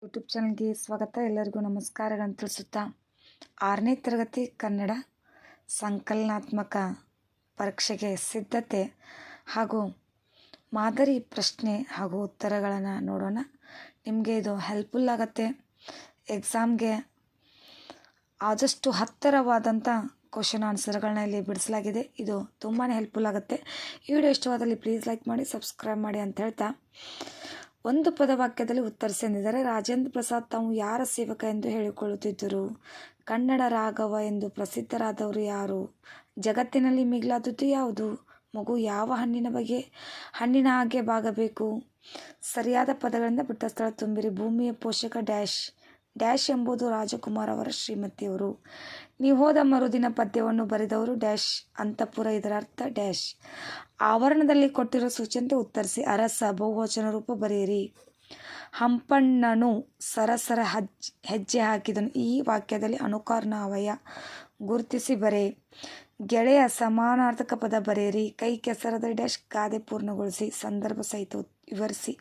YouTube ಚಾನಲ್ಗೆ ಸ್ವಾಗತ. ಎಲ್ಲರಿಗೂ ನಮಸ್ಕಾರಗಳನ್ನು ತಿಳಿಸುತ್ತಾ 6ನೇ ತರಗತಿ ಕನ್ನಡ ಸಂಕಲನಾತ್ಮಕ ಪರೀಕ್ಷೆಗೆ ಸಿದ್ಧತೆ ಹಾಗೂ ಮಾದರಿ ಪ್ರಶ್ನೆ ಹಾಗೂ ಉತ್ತರಗಳನ್ನು ನೋಡೋಣ. ನಿಮಗೆ ಇದು ಹೆಲ್ಪ್ಫುಲ್ ಆಗುತ್ತೆ. ಎಕ್ಸಾಮ್ಗೆ ಆದಷ್ಟು ಹತ್ತಿರವಾದಂಥ ಕ್ವಶನ್ ಆನ್ಸರ್ಗಳನ್ನ ಇಲ್ಲಿ ಬಿಡಿಸಲಾಗಿದೆ. ಇದು ತುಂಬಾ ಹೆಲ್ಪ್ಫುಲ್ ಆಗುತ್ತೆ. ಈ ವಿಡಿಯೋ ಇಷ್ಟವಾದಲ್ಲಿ ಪ್ಲೀಸ್ ಲೈಕ್ ಮಾಡಿ, ಸಬ್ಸ್ಕ್ರೈಬ್ ಮಾಡಿ ಅಂತ ಹೇಳ್ತಾ, ಒಂದು ಪದವಾಕ್ಯದಲ್ಲಿ ಉತ್ತರಿಸಿ ಎಂದಿದ್ದಾರೆ. ರಾಜೇಂದ್ರ ಪ್ರಸಾದ್ ತಾವು ಯಾರ ಸೇವಕ ಎಂದು ಹೇಳಿಕೊಳ್ಳುತ್ತಿದ್ದರು? ಕನ್ನಡ ರಾಘವ ಎಂದು ಪ್ರಸಿದ್ಧರಾದವರು ಯಾರು? ಜಗತ್ತಿನಲ್ಲಿ ಮಿಗಿಲಾದದ್ದು ಯಾವುದು? ಮಗು ಯಾವ ಹಣ್ಣಿನ ಹಾಗೆ ಬಾಗಬೇಕು? ಸರಿಯಾದ ಪದಗಳಿಂದ ಬಿಟ್ಟ ಸ್ಥಳ ತುಂಬಿರಿ. ಭೂಮಿಯ ಪೋಷಕ ಡ್ಯಾಶ್ ಡ್ಯಾಶ್ ಎಂಬುದು ರಾಜಕುಮಾರ್ ಅವರ ಶ್ರೀಮತಿಯವರು. ನೀವು ಹೋದ ಮರುದಿನ ಪದ್ಯವನ್ನು ಬರೆದವರು ಡ್ಯಾಶ್ ಅಂತಃಪುರ. ಇದರ ಅರ್ಥ ಡ್ಯಾಶ್. ಆವರಣದಲ್ಲಿ ಕೊಟ್ಟಿರೋ ಸೂಚನೆಗೆ ಉತ್ತರಿಸಿ. ಅರಸ ಬಹುವಚನ ರೂಪ ಬರೆಯಿರಿ. ಹಂಪಣ್ಣನು ಸರಸರ ಹೆಜ್ಜೆ ಹಾಕಿದನು. ಈ ವಾಕ್ಯದಲ್ಲಿ ಅನುಕರಣ ಅವಯ ಗುರುತಿಸಿ ಬರೆ. ಗೆಳೆಯ ಸಮಾನಾರ್ಥಕ ಪದ ಬರೆಯಿರಿ. ಕೈ ಕೆಸರದ ಡ್ಯಾಶ್ ಗಾದೆ ಪೂರ್ಣಗೊಳಿಸಿ. ಸಂದರ್ಭ ಸಹಿತ ವಿವರಿಸಿ.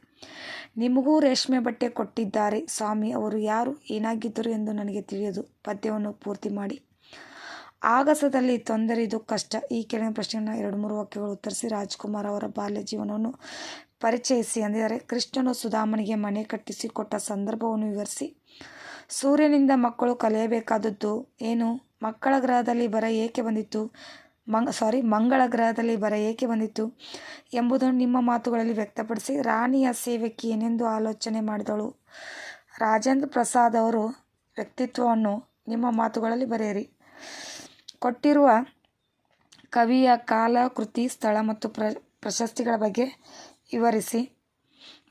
ನಿಮಗೂ ರೇಷ್ಮೆ ಬಟ್ಟೆ ಕೊಟ್ಟಿದ್ದಾರೆ ಸ್ವಾಮಿ, ಅವರು ಯಾರು, ಏನಾಗಿದ್ದರು ಎಂದು ನನಗೆ ತಿಳಿಯದು. ಪದ್ಯವನ್ನು ಪೂರ್ತಿ ಮಾಡಿ. ಆಗಸದಲ್ಲಿ ತೊಂದರೆ, ಇದು ಕಷ್ಟ. ಈ ಕೆಳಗಿನ ಪ್ರಶ್ನೆಯನ್ನು 2-3 ವಾಕ್ಯಗಳು ಉತ್ತರಿಸಿ. ರಾಜ್ಕುಮಾರ್ ಅವರ ಬಾಲ್ಯ ಜೀವನವನ್ನು ಪರಿಚಯಿಸಿ ಎಂದಿದ್ದಾರೆ. ಕೃಷ್ಣನು ಸುಧಾಮನಿಗೆ ಮನೆ ಕಟ್ಟಿಸಿ ಕೊಟ್ಟ ಸಂದರ್ಭವನ್ನು ವಿವರಿಸಿ. ಸೂರ್ಯನಿಂದ ಮಕ್ಕಳು ಕಲಿಯಬೇಕಾದದ್ದು ಏನು? ಮಂಗಳ ಗ್ರಹದಲ್ಲಿ ಬರ ಏಕೆ ಬಂದಿತ್ತು ಎಂಬುದನ್ನು ನಿಮ್ಮ ಮಾತುಗಳಲ್ಲಿ ವ್ಯಕ್ತಪಡಿಸಿ. ರಾಣಿಯ ಸೇವಕಿ ಏನೆಂದು ಆಲೋಚನೆ ಮಾಡಿದಳು? ರಾಜೇಂದ್ರ ಪ್ರಸಾದ್ ಅವರು ವ್ಯಕ್ತಿತ್ವವನ್ನು ನಿಮ್ಮ ಮಾತುಗಳಲ್ಲಿ ಬರೆಯಿರಿ. ಕೊಟ್ಟಿರುವ ಕವಿಯ ಕಾಲ, ಕೃತಿ, ಸ್ಥಳ ಮತ್ತು ಪ್ರಶಸ್ತಿಗಳ ಬಗ್ಗೆ ವಿವರಿಸಿ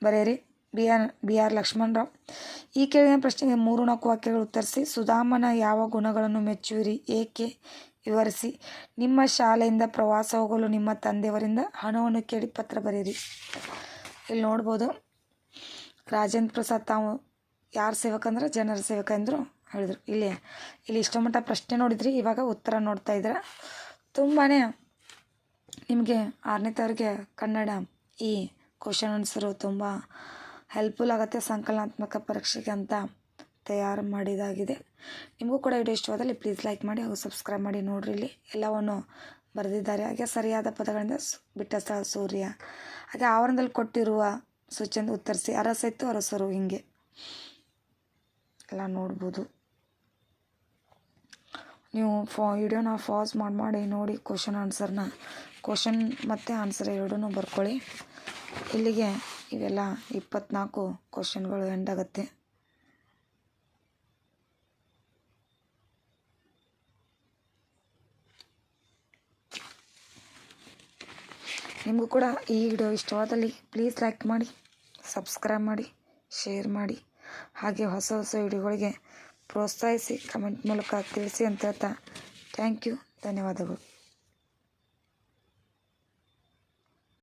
ಬರೆಯಿರಿ. B R Lakshmanrao. ಈ ಕೆಳಗಿನ ಪ್ರಶ್ನೆಗೆ 3-4 ವಾಕ್ಯಗಳು ಉತ್ತರಿಸಿ. ಸುಧಾಮನ ಯಾವ ಗುಣಗಳನ್ನು ಮೆಚ್ಚುವಿರಿ, ಏಕೆ ವಿವರಿಸಿ. ನಿಮ್ಮ ಶಾಲೆಯಿಂದ ಪ್ರವಾಸ ಹೋಗಲು ನಿಮ್ಮ ತಂದೆಯವರಿಂದ ಹಣವನ್ನು ಕೇಳಿ ಪತ್ರ ಬರೆಯಿರಿ. ಇಲ್ಲಿ ನೋಡ್ಬೋದು, ರಾಜೇಂದ್ರ ಪ್ರಸಾದ್ ತಾವು ಯಾರ ಸೇವಕ ಅಂದ್ರೆ ಜನರ ಸೇವಕ ಎಂದರು ಹೇಳಿದರು. ಇಲ್ಲಿ ಇಷ್ಟು ಮಟ್ಟ ಪ್ರಶ್ನೆ ನೋಡಿದ್ರಿ, ಇವಾಗ ಉತ್ತರ ನೋಡ್ತಾ ಇದ್ದೀರ. ತುಂಬಾ ನಿಮಗೆ 6ನೇ ತರಗತಿಗೆ ಕನ್ನಡ ಈ ಕ್ವಶನ್ ಆನ್ಸರು ತುಂಬ ಹೆಲ್ಪ್ಫುಲ್ ಆಗುತ್ತೆ. ಸಂಕಲನಾತ್ಮಕ ಪರೀಕ್ಷೆಗೆ ಅಂತ ತಯಾರು ಮಾಡಿದಾಗಿದೆ. ನಿಮಗೂ ಕೂಡ ವಿಡಿಯೋ ಇಷ್ಟವಾದಲ್ಲಿ ಪ್ಲೀಸ್ ಲೈಕ್ ಮಾಡಿ ಹಾಗೂ ಸಬ್ಸ್ಕ್ರೈಬ್ ಮಾಡಿ. ನೋಡ್ರಿ, ಇಲ್ಲಿ ಎಲ್ಲವನ್ನು ಬರೆದಿದ್ದಾರೆ. ಹಾಗೆ ಸರಿಯಾದ ಪದಗಳಿಂದ ಬಿಟ್ಟ ಸ್ಥಳ ಸೂರ್ಯ. ಹಾಗೆ ಆವರಣದಲ್ಲಿ ಕೊಟ್ಟಿರುವ ಸೂಚನೆ ಉತ್ತರಿಸಿ. ಅರಸ ಇತ್ತು, ಅರಸರು, ಹಿಂಗೆ ಎಲ್ಲ ನೋಡ್ಬೋದು. ನೀವು ವಿಡಿಯೋನ ಪಾಸ್ ಮಾಡಿ ನೋಡಿ ಕ್ವಶನ್ ಮತ್ತು ಆನ್ಸರ್ ಎರಡೂ ಬರ್ಕೊಳ್ಳಿ. ಇಲ್ಲಿಗೆ ಇವೆಲ್ಲ 24 ಕ್ವಶನ್ಗಳು ಎಂಡ್ ಆಗುತ್ತೆ. ನಿಮಗೂ ಕೂಡ ಈ ವಿಡಿಯೋ ಇಷ್ಟವಾದಲ್ಲಿ ಪ್ಲೀಸ್ ಲೈಕ್ ಮಾಡಿ, ಸಬ್ಸ್ಕ್ರೈಬ್ ಮಾಡಿ, ಶೇರ್ ಮಾಡಿ. ಹಾಗೆ ಹೊಸ ವಿಡಿಯೋಗಳಿಗೆ ಪ್ರೋತ್ಸಾಹಿಸಿ, ಕಮೆಂಟ್ ಮೂಲಕ ತಿಳಿಸಿ ಅಂತ ಹೇಳ್ತಾ ಥ್ಯಾಂಕ್ ಯು, ಧನ್ಯವಾದಗಳು.